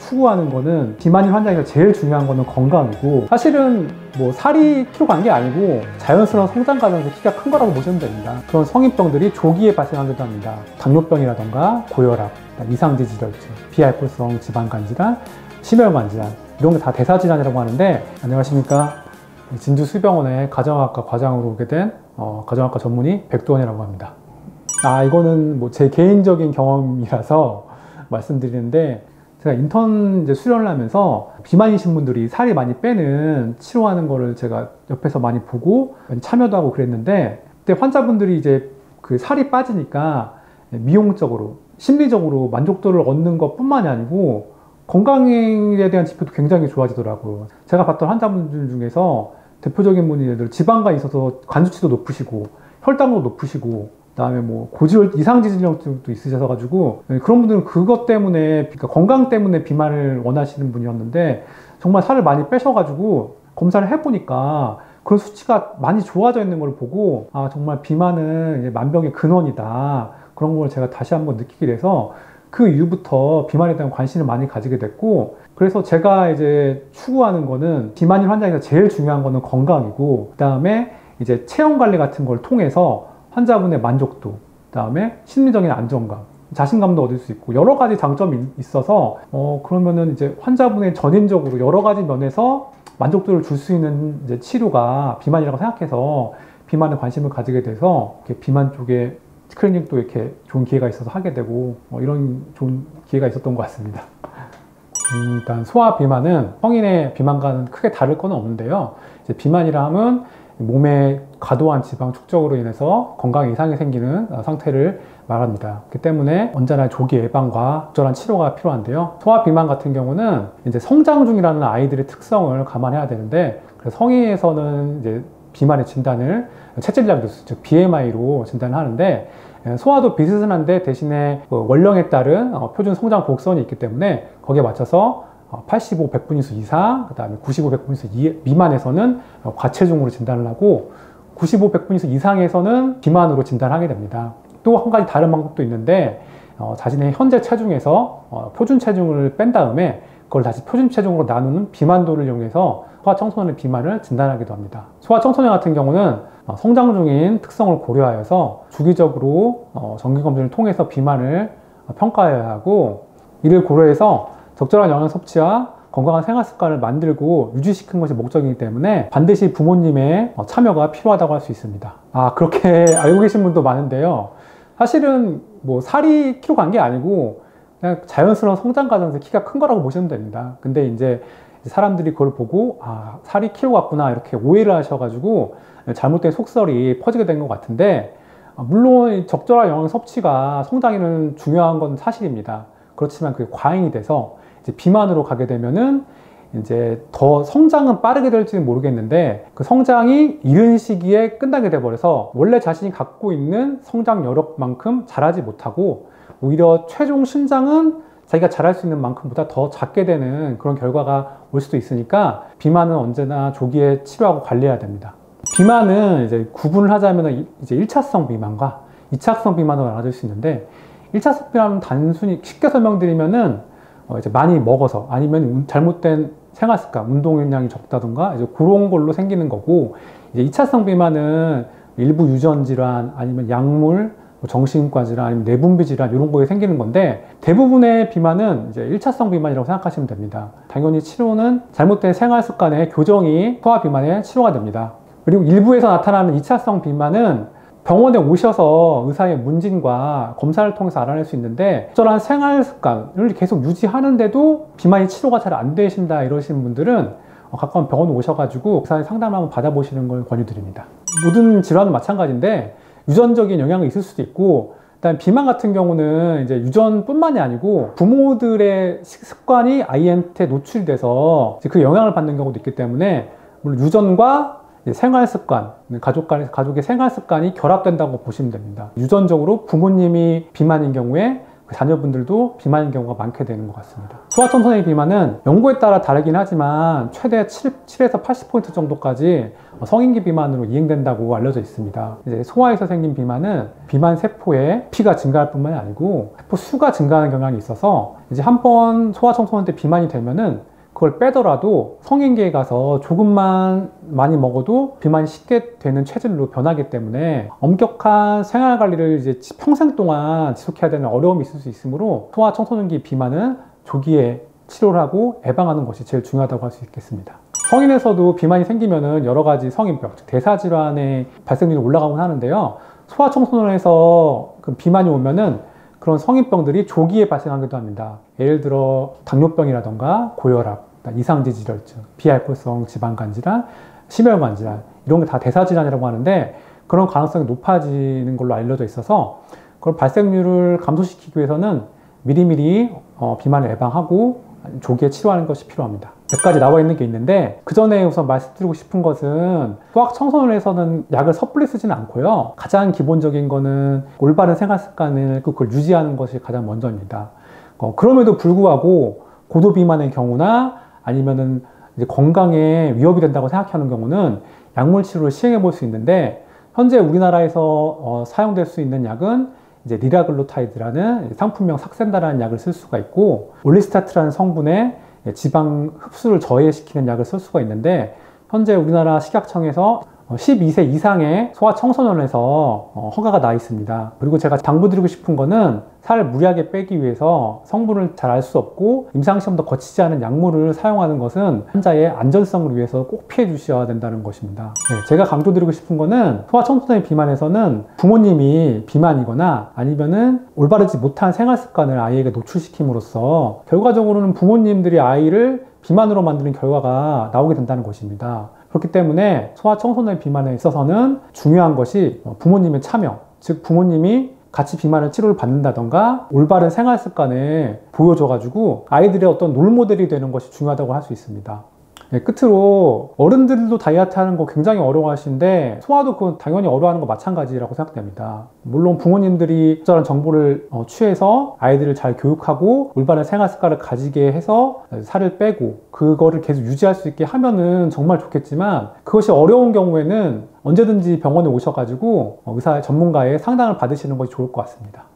추구하는 거는 비만인 환자에서 제일 중요한 거는 건강이고, 사실은 뭐 살이 키로 간 게 아니고 자연스러운 성장 과정에서 키가 큰 거라고 보시면 됩니다. 그런 성인병들이 조기에 발생하기도 합니다. 당뇨병이라던가 고혈압, 이상지 질혈증, 비알코올성 지방간 질환, 심혈관 질환, 이런 게 다 대사질환이라고 하는데, 안녕하십니까, 진주수병원의 가정학과 과장으로 오게 된 가정학과 전문의 백도원이라고 합니다. 이거는 뭐 제 개인적인 경험이라서 말씀드리는데, 제가 인턴 수련을 하면서 비만이신 분들이 살이 많이 빼는 치료하는 거를 제가 옆에서 많이 보고 참여도 하고 그랬는데, 그때 환자분들이 이제 그 살이 빠지니까 미용적으로, 심리적으로 만족도를 얻는 것 뿐만이 아니고 건강에 대한 지표도 굉장히 좋아지더라고요. 제가 봤던 환자분들 중에서 대표적인 분이 지방간이 있어서 간 수치도 높으시고 혈당도 높으시고, 그다음에 뭐 고지혈 이상지질증도 있으셔가지고, 그런 분들은 그것 때문에, 그러니까 건강 때문에 비만을 원하시는 분이었는데, 정말 살을 많이 빼셔가지고 검사를 해보니까 그런 수치가 많이 좋아져 있는 걸 보고, 정말 비만은 이제 만병의 근원이다, 그런 걸 제가 다시 한번 느끼게 돼서 그 이후부터 비만에 대한 관심을 많이 가지게 됐고, 그래서 제가 이제 추구하는 거는 비만인 환자에서 제일 중요한 거는 건강이고, 그 다음에 이제 체형 관리 같은 걸 통해서 환자분의 만족도, 그 다음에 심리적인 안정감, 자신감도 얻을 수 있고 여러 가지 장점이 있어서 그러면은 이제 환자분의 전인적으로 여러 가지 면에서 만족도를 줄 수 있는 이제 치료가 비만이라고 생각해서 비만에 관심을 가지게 돼서 이렇게 비만 쪽에 스크리닝도 이렇게 좋은 기회가 있어서 하게 되고, 이런 좋은 기회가 있었던 것 같습니다. 일단 소아 비만은 성인의 비만과는 크게 다를 건 없는데요. 이제 비만이라 하면 몸에 과도한 지방 축적으로 인해서 건강에 이상이 생기는 상태를 말합니다. 그렇기 때문에 언제나 조기 예방과 적절한 치료가 필요한데요. 소아 비만 같은 경우는 이제 성장 중이라는 아이들의 특성을 감안해야 되는데, 그래서 성인에서는 이제 비만의 진단을 체질량 지수, 즉 BMI로 진단하는데, 소아도 비슷한데 대신에 원령에 따른 표준 성장 곡선이 있기 때문에 거기에 맞춰서 85, 100분위수 이상, 그 다음에 95, 100분위수 미만에서는 과체중으로 진단을 하고, 95, 100분위수 이상에서는 비만으로 진단하게 됩니다. 또 한 가지 다른 방법도 있는데, 자신의 현재 체중에서 표준 체중을 뺀 다음에 그걸 다시 표준 체중으로 나누는 비만도를 이용해서 소아청소년의 비만을 진단하기도 합니다. 소아청소년 같은 경우는 성장 중인 특성을 고려하여서 주기적으로 정기검진을 통해서 비만을 평가해야 하고, 이를 고려해서 적절한 영양 섭취와 건강한 생활 습관을 만들고 유지시키는 것이 목적이기 때문에 반드시 부모님의 참여가 필요하다고 할 수 있습니다. 그렇게 알고 계신 분도 많은데요. 사실은 뭐 살이 키로 간 게 아니고 그냥 자연스러운 성장 과정에서 키가 큰 거라고 보시면 됩니다. 근데 이제 사람들이 그걸 보고 살이 키로 갔구나 이렇게 오해를 하셔가지고 잘못된 속설이 퍼지게 된 것 같은데, 물론 적절한 영양 섭취가 성장에는 중요한 건 사실입니다. 그렇지만 그게 과잉이 돼서 이제 비만으로 가게 되면은 이제 더 성장은 빠르게 될지는 모르겠는데, 그 성장이 이른 시기에 끝나게 돼버려서 원래 자신이 갖고 있는 성장 여력만큼 자라지 못하고, 오히려 최종 신장은 자기가 자랄 수 있는 만큼보다 더 작게 되는 그런 결과가 올 수도 있으니까 비만은 언제나 조기에 치료하고 관리해야 됩니다. 비만은 이제 구분을 하자면 이제 1차성 비만과 2차성 비만으로 나눠질 수 있는데, 1차성 비만은 단순히 쉽게 설명드리면은 이제 많이 먹어서, 아니면 잘못된 생활 습관, 운동 용량이 적다던가 이제 그런 걸로 생기는 거고, 이제 2차성 비만은 일부 유전 질환, 아니면 약물, 정신과 질환, 아니면 내분비 질환, 이런 거에 생기는 건데, 대부분의 비만은 이제 1차성 비만이라고 생각하시면 됩니다. 당연히 치료는 잘못된 생활 습관의 교정이 소아 비만의 치료가 됩니다. 그리고 일부에서 나타나는 2차성 비만은 병원에 오셔서 의사의 문진과 검사를 통해서 알아낼 수 있는데, 적절한 생활 습관을 계속 유지하는데도 비만이 치료가 잘 안 되신다 이러시는 분들은 가까운 병원에 오셔가지고 의사의 상담을 한번 받아보시는 걸 권유드립니다. 모든 질환은 마찬가지인데 유전적인 영향이 있을 수도 있고, 일단 비만 같은 경우는 이제 유전뿐만이 아니고 부모들의 습관이 아이한테 노출돼서 그 영향을 받는 경우도 있기 때문에, 물론 유전과 생활 습관, 가족의 생활 습관이 결합된다고 보시면 됩니다. 유전적으로 부모님이 비만인 경우에 그 자녀분들도 비만인 경우가 많게 되는 것 같습니다. 소아청소년의 비만은 연구에 따라 다르긴 하지만 최대 7에서 80% 정도까지 성인기 비만으로 이행된다고 알려져 있습니다. 이제 소아에서 생긴 비만은 비만 세포에 피가 증가할 뿐만이 아니고 세포 수가 증가하는 경향이 있어서 이제 한번 소아청소년 때 비만이 되면은 그걸 빼더라도 성인기에 가서 조금만 많이 먹어도 비만이 쉽게 되는 체질로 변하기 때문에 엄격한 생활관리를 이제 평생 동안 지속해야 되는 어려움이 있을 수 있으므로 소아청소년기 비만은 조기에 치료를 하고 예방하는 것이 제일 중요하다고 할 수 있겠습니다. 성인에서도 비만이 생기면은 여러 가지 성인병, 즉 대사질환의 발생률이 올라가곤 하는데요. 소아청소년에서 그 비만이 오면은 그런 성인병들이 조기에 발생하기도 합니다. 예를 들어 당뇨병이라던가 고혈압, 이상지질혈증, 비알코올성 지방간 질환, 심혈관 질환 이런 게 다 대사질환이라고 하는데 그런 가능성이 높아지는 걸로 알려져 있어서 그런 발생률을 감소시키기 위해서는 미리미리 비만을 예방하고 조기에 치료하는 것이 필요합니다. 몇 가지 나와 있는 게 있는데 그 전에 우선 말씀드리고 싶은 것은 소아청소년에서는 약을 섣불리 쓰지는 않고요. 가장 기본적인 거는 올바른 생활 습관을 그걸 유지하는 것이 가장 먼저입니다. 그럼에도 불구하고 고도 비만의 경우나 아니면은 이제 건강에 위협이 된다고 생각하는 경우는 약물 치료를 시행해 볼 수 있는데 현재 우리나라에서 사용될 수 있는 약은 이제 리라글루타이드라는 상품명 삭센다라는 약을 쓸 수가 있고 올리스타트라는 성분의 지방 흡수를 저해시키는 약을 쓸 수가 있는데 현재 우리나라 식약청에서 12세 이상의 소아청소년에서 허가가 나 있습니다. 그리고 제가 당부드리고 싶은 거는 살을 무리하게 빼기 위해서 성분을 잘 알 수 없고 임상시험도 거치지 않은 약물을 사용하는 것은 환자의 안전성을 위해서 꼭 피해 주셔야 된다는 것입니다. 제가 강조드리고 싶은 거는 소아청소년 비만에서는 부모님이 비만이거나 아니면은 올바르지 못한 생활 습관을 아이에게 노출시킴으로써 결과적으로는 부모님들이 아이를 비만으로 만드는 결과가 나오게 된다는 것입니다. 그렇기 때문에 소아청소년 비만에 있어서는 중요한 것이 부모님의 참여, 즉 부모님이 같이 비만을 치료를 받는다던가 올바른 생활 습관을 보여줘가지고 아이들의 어떤 롤모델이 되는 것이 중요하다고 할 수 있습니다. 끝으로 어른들도 다이어트 하는 거 굉장히 어려워하시는데 소아도 그건 당연히 어려워하는 거 마찬가지라고 생각됩니다. 물론 부모님들이 적절한 정보를 취해서 아이들을 잘 교육하고 올바른 생활 습관을 가지게 해서 살을 빼고 그거를 계속 유지할 수 있게 하면은 정말 좋겠지만 그것이 어려운 경우에는 언제든지 병원에 오셔가지고 의사 전문가의 상담을 받으시는 것이 좋을 것 같습니다.